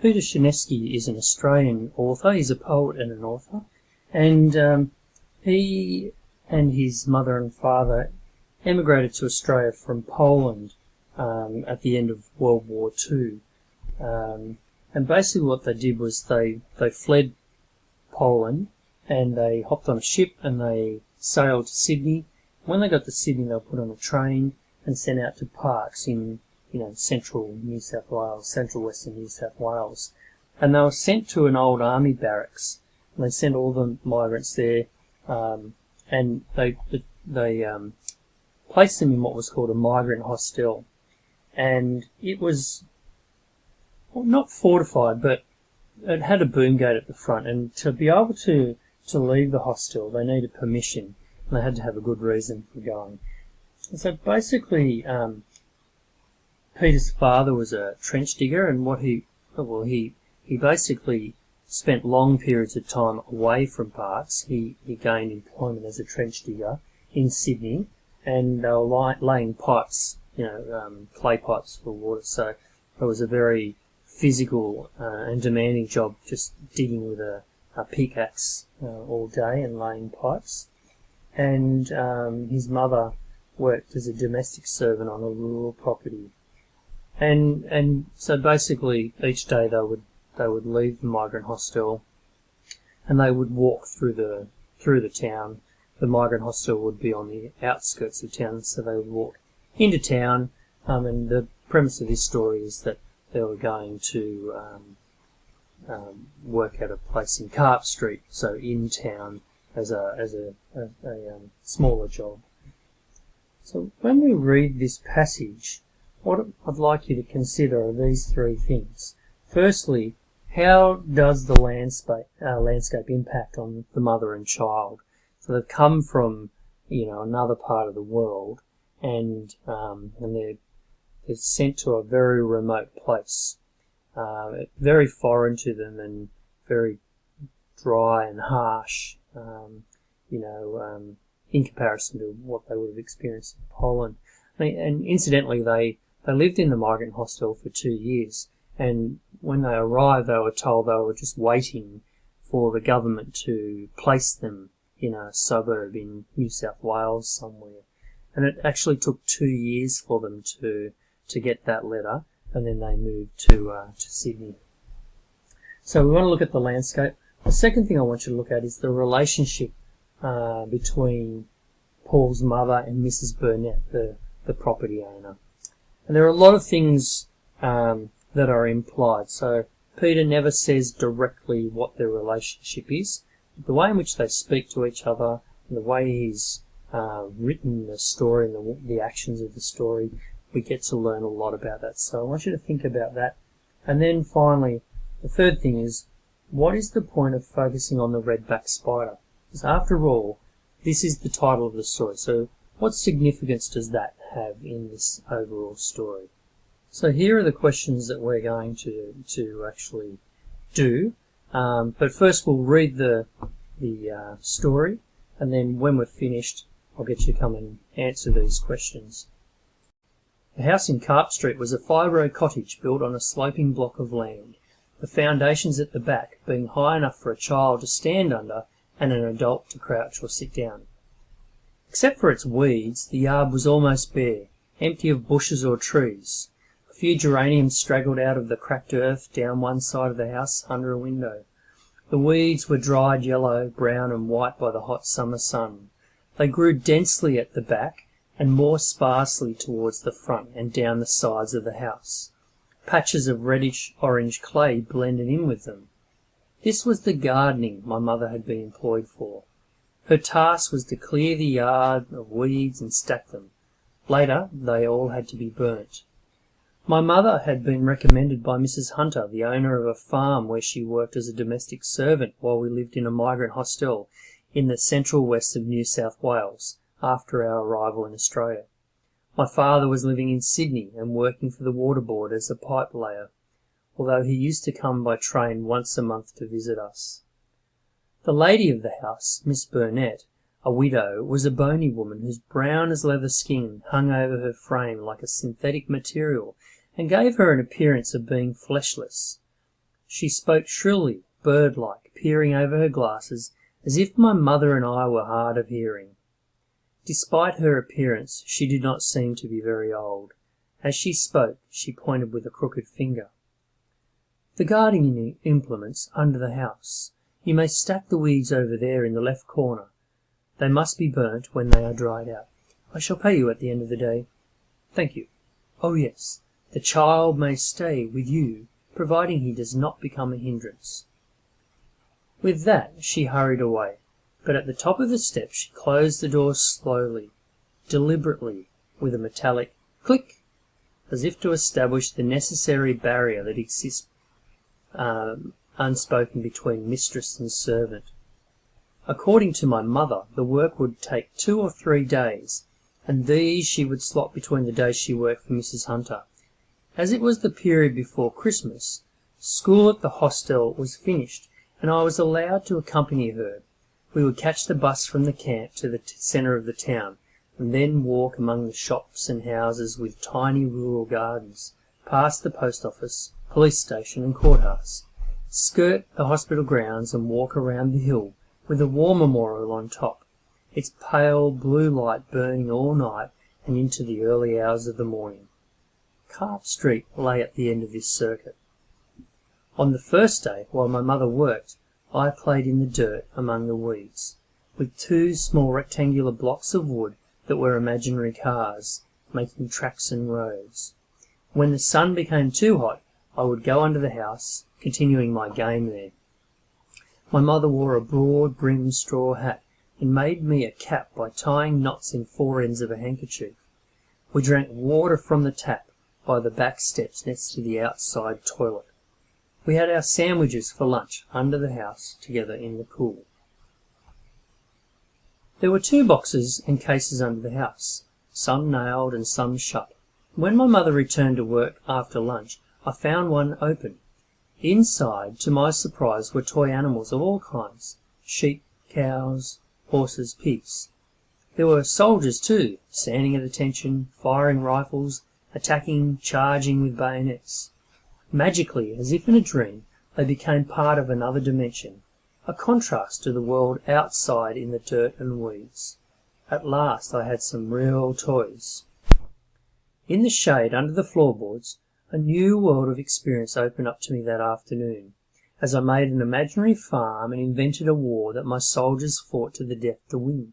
Peter Shinesky is an Australian author. He's a poet and an author. And he and his mother and father emigrated to Australia from Poland at the end of World War II. And basically what they did was they fled Poland and they hopped on a ship and they sailed to Sydney. When they got to Sydney, they were put on a train and sent out to parks in, central New South Wales, central western New South Wales. And they were sent to an old army barracks. And they sent all the migrants there, and they placed them in what was called a migrant hostel. And it was not fortified, but it had a boom gate at the front. And to be able to leave the hostel, they needed permission, and they had to have a good reason for going. And so basically, Peter's father was a trench digger, and he basically spent long periods of time away from parks. He gained employment as a trench digger in Sydney, and they were laying pipes, clay pipes for water. So it was a very physical and demanding job, just digging with a pickaxe all day and laying pipes. And his mother worked as a domestic servant on a rural property. And so basically each day they would leave the migrant hostel and they would walk through the town. The migrant hostel would be on the outskirts of town, so they would walk into town. And the premise of this story is that they were going to work at a place in Carp Street, so in town as a smaller job. So when we read this passage, what I'd like you to consider are these three things. Firstly, how does the landscape impact on the mother and child? So they've come from, another part of the world, and they're sent to a very remote place, very foreign to them and very dry and harsh, in comparison to what they would have experienced in Poland. And incidentally, they lived in the migrant hostel for 2 years, and when they arrived, they were told they were just waiting for the government to place them in a suburb in New South Wales somewhere. And it actually took 2 years for them to get that letter, and then they moved to Sydney. So we want to look at the landscape. The second thing I want you to look at is the relationship between Paul's mother and Mrs. Burnett, the property owner. And there are a lot of things that are implied. So Peter never says directly what their relationship is. The way in which they speak to each other, the way he's written the story and the actions of the story, we get to learn a lot about that. So I want you to think about that. And then finally, the third thing is, what is the point of focusing on the redback spider? Because after all, this is the title of the story. So what significance does that have in this overall story? So here are the questions that we're going to actually do. But first we'll read the story, and then when we're finished, I'll get you to come and answer these questions. The house in Carp Street was a 5-row cottage built on a sloping block of land, the foundations at the back being high enough for a child to stand under and an adult to crouch or sit down. Except for its weeds, the yard was almost bare, empty of bushes or trees. A few geraniums straggled out of the cracked earth down one side of the house under a window. The weeds were dried yellow, brown and white by the hot summer sun. They grew densely at the back and more sparsely towards the front and down the sides of the house. Patches of reddish-orange clay blended in with them. This was the gardening my mother had been employed for. Her task was to clear the yard of weeds and stack them. Later, they all had to be burnt. My mother had been recommended by Mrs. Hunter, the owner of a farm where she worked as a domestic servant while we lived in a migrant hostel in the central west of New South Wales after our arrival in Australia. My father was living in Sydney and working for the Water Board as a pipe layer, although he used to come by train once a month to visit us. The lady of the house, Miss Burnett, a widow, was a bony woman whose brown as leather skin hung over her frame like a synthetic material and gave her an appearance of being fleshless. She spoke shrilly, bird-like, peering over her glasses, as if my mother and I were hard of hearing. Despite her appearance, she did not seem to be very old. As she spoke, she pointed with a crooked finger. "The gardening implements under the house. You may stack the weeds over there in the left corner. They must be burnt when they are dried out. I shall pay you at the end of the day." "Thank you. Oh, yes, the child may stay with you, providing he does not become a hindrance." With that she hurried away, but at the top of the steps she closed the door slowly, deliberately, with a metallic click, as if to establish the necessary barrier that exists unspoken between mistress and servant. According to my mother, the work would take 2 or 3 days, and these she would slot between the days she worked for Mrs. Hunter. As it was the period before Christmas, school at the hostel was finished, and I was allowed to accompany her. We would catch the bus from the camp to the centre of the town, and then walk among the shops and houses with tiny rural gardens, past the post office, police station and courthouse, skirt the hospital grounds and walk around the hill with a war memorial on top, its pale blue light burning all night and into the early hours of the morning. Carp Street lay at the end of this circuit. On the first day, while my mother worked, I played in the dirt among the weeds, with 2 small rectangular blocks of wood that were imaginary cars, making tracks and roads. When the sun became too hot, I would go under the house, continuing my game there. My mother wore a broad-brimmed straw hat and made me a cap by tying knots in 4 ends of a handkerchief. We drank water from the tap by the back steps next to the outside toilet. We had our sandwiches for lunch under the house together in the cool. There were 2 boxes and cases under the house, some nailed and some shut. When my mother returned to work after lunch, I found one open. Inside, to my surprise, were toy animals of all kinds: sheep, cows, horses, pigs. There were soldiers too, standing at attention, firing rifles, attacking, charging with bayonets. Magically, as if in a dream, they became part of another dimension, a contrast to the world outside in the dirt and weeds. At last I had some real toys. In the shade under the floorboards, a new world of experience opened up to me that afternoon, as I made an imaginary farm and invented a war that my soldiers fought to the death to win.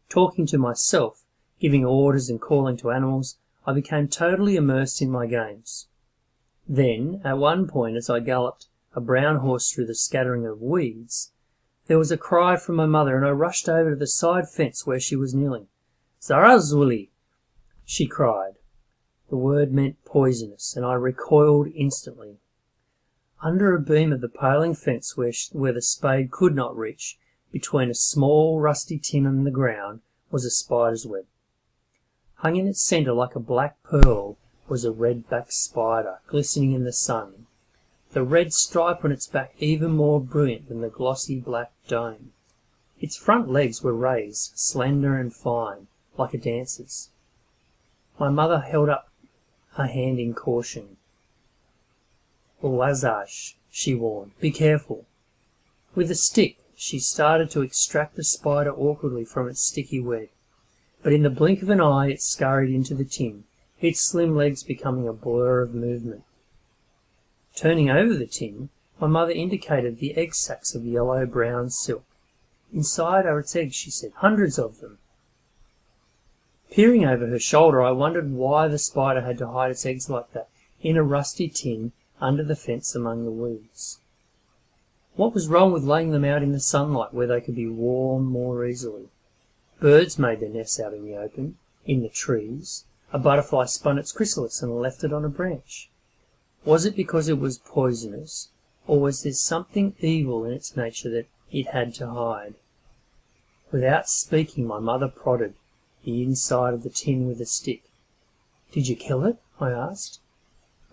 Talking to myself, giving orders and calling to animals, I became totally immersed in my games. Then, at one point, as I galloped a brown horse through the scattering of weeds, there was a cry from my mother, and I rushed over to the side fence where she was kneeling. "Zarazuli!" she cried. The word meant poisonous, and I recoiled instantly. Under a beam of the paling fence where the spade could not reach, between a small rusty tin and the ground, was a spider's web. Hung in its centre like a black pearl was a redback spider, glistening in the sun, the red stripe on its back even more brilliant than the glossy black dome. Its front legs were raised, slender and fine, like a dancer's. My mother held up her hand in caution. "Wazaj," she warned, "be careful." With a stick, she started to extract the spider awkwardly from its sticky web, but in the blink of an eye it scurried into the tin, its slim legs becoming a blur of movement. Turning over the tin, my mother indicated the egg sacs of yellow-brown silk. "Inside are its eggs," she said, "hundreds of them." Peering over her shoulder, I wondered why the spider had to hide its eggs like that, in a rusty tin, under the fence among the weeds. What was wrong with laying them out in the sunlight where they could be warmed more easily? Birds made their nests out in the open, in the trees. A butterfly spun its chrysalis and left it on a branch. Was it because it was poisonous, or was there something evil in its nature that it had to hide? Without speaking, my mother prodded the inside of the tin with a stick. "Did you kill it?" I asked.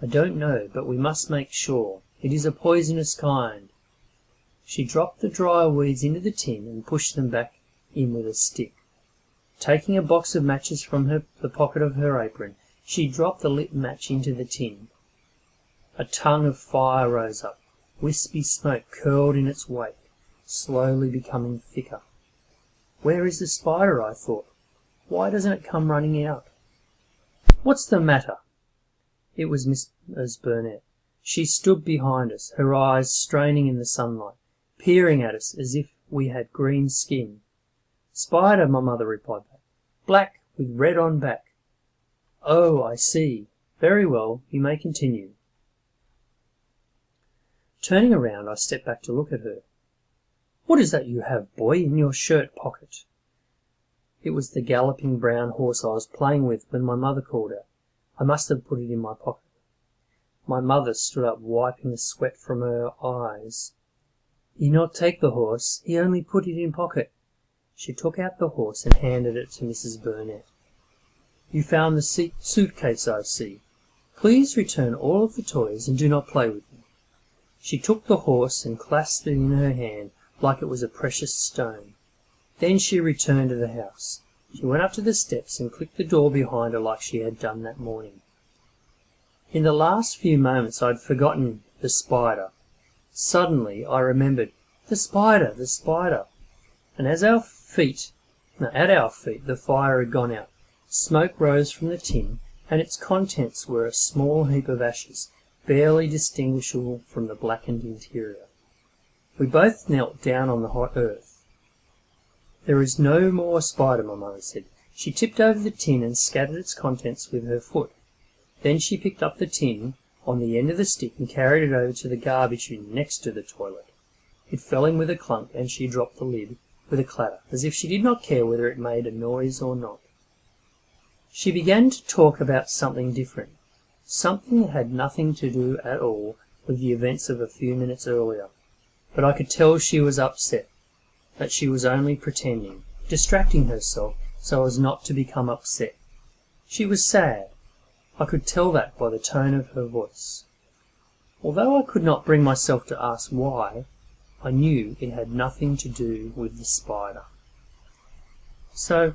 "I don't know, but we must make sure. It is a poisonous kind." She dropped the dry weeds into the tin and pushed them back in with a stick. Taking a box of matches from the pocket of her apron, she dropped the lit match into the tin. A tongue of fire rose up. Wispy smoke curled in its wake, slowly becoming thicker. Where is the spider, I thought. Why doesn't it come running out? What's the matter? It was Mrs. Burnett. She stood behind us, her eyes straining in the sunlight, peering at us as if we had green skin. Spider, my mother replied back. Black with red on back. Oh, I see. Very well, you may continue. Turning around, I stepped back to look at her. What is that you have, boy, in your shirt pocket? It was the galloping brown horse I was playing with when my mother called out. I must have put it in my pocket. My mother stood up, wiping the sweat from her eyes. He not take the horse, he only put it in pocket. She took out the horse and handed it to Mrs. Burnett. You found the suitcase, I see. Please return all of the toys and do not play with them. She took the horse and clasped it in her hand like it was a precious stone. Then she returned to the house. She went up to the steps and clicked the door behind her like she had done that morning. In the last few moments I'd forgotten the spider. Suddenly I remembered, the spider, and at our feet the fire had gone out. Smoke rose from the tin, and its contents were a small heap of ashes, barely distinguishable from the blackened interior. We both knelt down on the hot earth. There is no more spider, my mother said. She tipped over the tin and scattered its contents with her foot. Then she picked up the tin on the end of the stick and carried it over to the garbage bin next to the toilet. It fell in with a clunk, and she dropped the lid with a clatter, as if she did not care whether it made a noise or not. She began to talk about something different, something that had nothing to do at all with the events of a few minutes earlier. But I could tell she was upset, that she was only pretending, distracting herself so as not to become upset. She was sad. I could tell that by the tone of her voice. Although I could not bring myself to ask why, I knew it had nothing to do with the spider. So,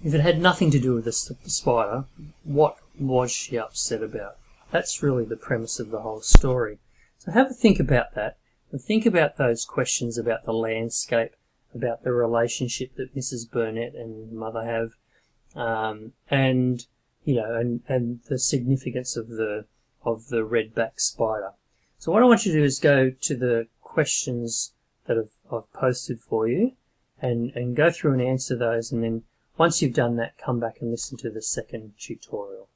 if it had nothing to do with the spider, what was she upset about? That's really the premise of the whole story. So have a think about that, and think about those questions about the landscape, about the relationship that Mrs. Burnett and Mother have, and the significance of the redback spider. So what I want you to do is go to the questions that I've posted for you, and go through and answer those, and then once you've done that, come back and listen to the second tutorial.